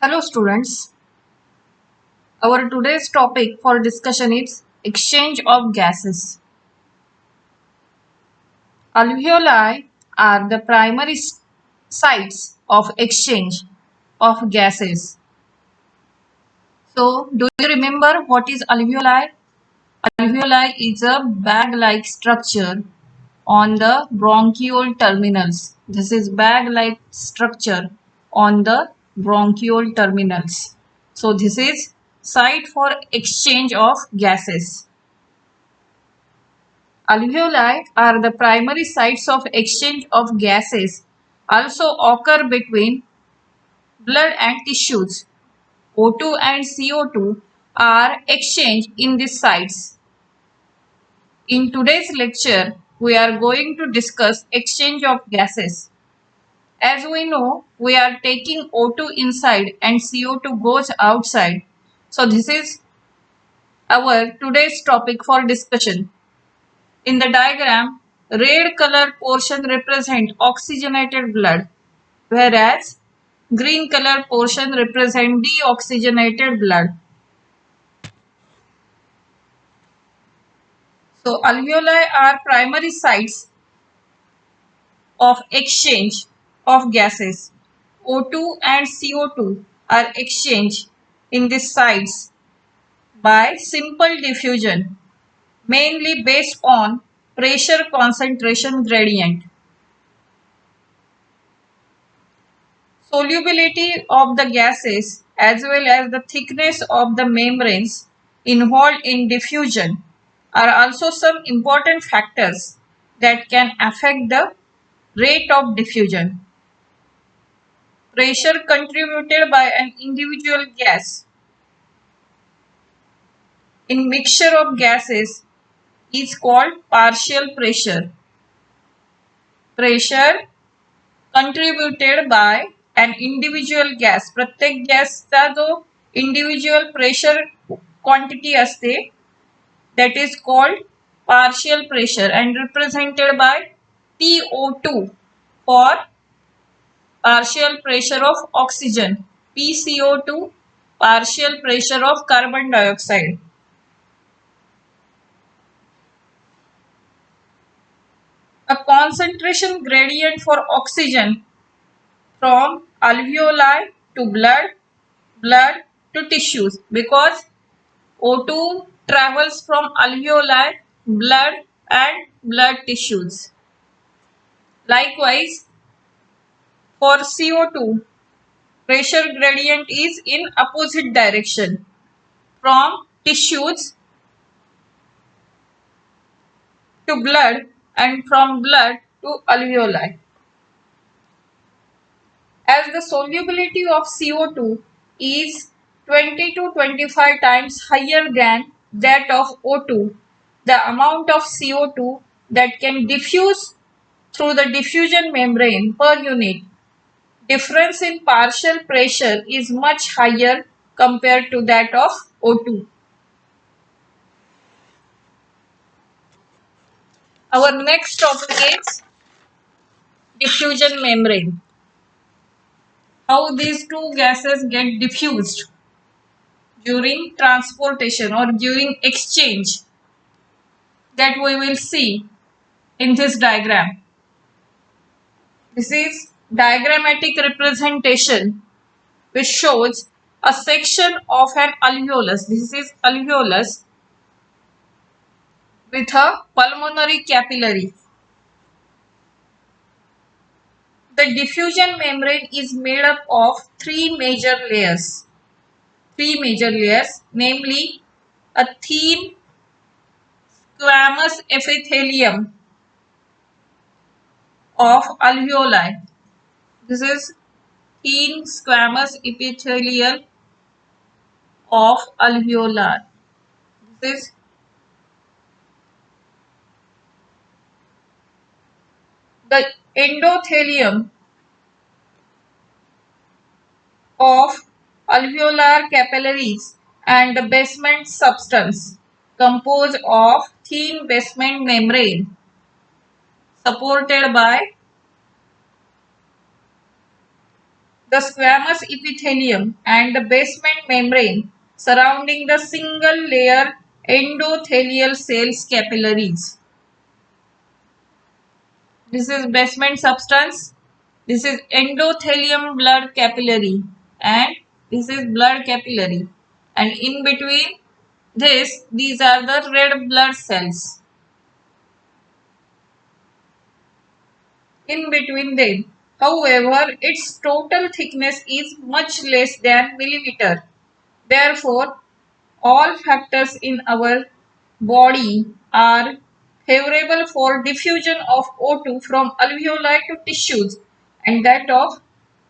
Hello students, our today's topic for discussion is exchange of gases. Alveoli are the primary sites of exchange of gases. So, do you remember what is alveoli? Alveoli is a bag-like structure on the bronchial terminals. This is bag-like structure on the bronchial terminals. So this is site for exchange of gases. Alveoli are the primary sites of exchange of gases, also occur between blood and tissues. O2 and CO2 are exchanged in these sites. In today's lecture, we are going to discuss exchange of gases. As we know, we are taking O2 inside and CO2 goes outside. So this is our today's topic for discussion. In the diagram, red color portion represent oxygenated blood, whereas green color portion represent deoxygenated blood. So alveoli are primary sites of exchange of gases. O2 and CO2 are exchanged in these sites by simple diffusion, mainly based on pressure concentration gradient. Solubility of the gases as well as the thickness of the membranes involved in diffusion are also some important factors that can affect the rate of diffusion. Pressure contributed by an individual gas in mixture of gases is called partial pressure. Pressure contributed by an individual gas. प्रत्येक गॅसचा जो individual pressure quantity असते that is called partial pressure and represented by PO2 for partial pressure of oxygen, PCO2 partial pressure of carbon dioxide. A concentration gradient for oxygen from alveoli to blood to tissues, because O2 travels from alveoli, blood and blood tissues. Likewise, for CO2, pressure gradient is in opposite direction from tissues to blood and from blood to alveoli. As the solubility of CO2 is 20 to 25 times higher than that of O2, the amount of CO2 that can diffuse through the diffusion membrane per unit difference in partial pressure is much higher compared to that of O2. Our next topic is diffusion membrane. How these two gases get diffused during transportation or during exchange, that we will see in this diagram. This is diagrammatic representation which shows a section of an alveolus. This is alveolus with a pulmonary capillary. The diffusion membrane is made up of three major layers, namely a thin squamous epithelium of alveoli. This is thin squamous epithelium of alveolar. This is the endothelium of alveolar capillaries and the basement substance composed of thin basement membrane supported by the squamous epithelium and the basement membrane surrounding the single layer endothelial cells capillaries. This is basement substance. This is endothelium blood capillary and this is blood capillary. And in between this, these are the red blood cells. In between them. However, its total thickness is much less than millimeter. Therefore, all factors in our body are favorable for diffusion of O2 from alveoli to tissues and that of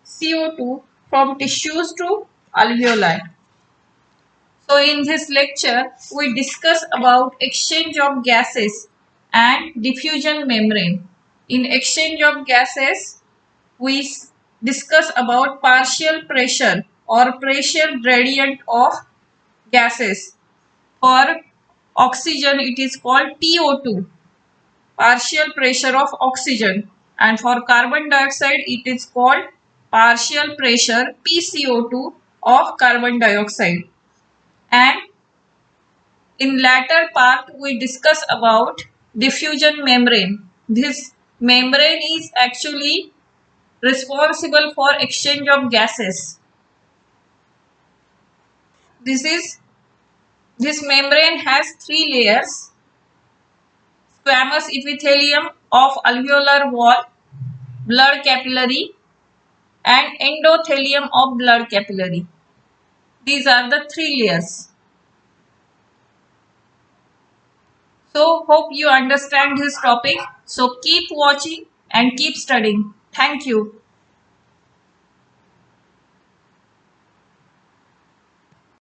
CO2 from tissues to alveoli. So in this lecture, we discuss about exchange of gases and diffusion membrane. In exchange of gases, we discuss about partial pressure or pressure gradient of gases. For oxygen, it is called PO2, partial pressure of oxygen, and for carbon dioxide, it is called partial pressure PCO2 of carbon dioxide. And in latter part, we discuss about diffusion membrane. This membrane is actually responsible for exchange of gases. This membrane has three layers: squamous epithelium of alveolar wall, blood capillary, and endothelium of blood capillary. These are the three layers. So hope you understand this topic. So keep watching and keep studying. Thank you.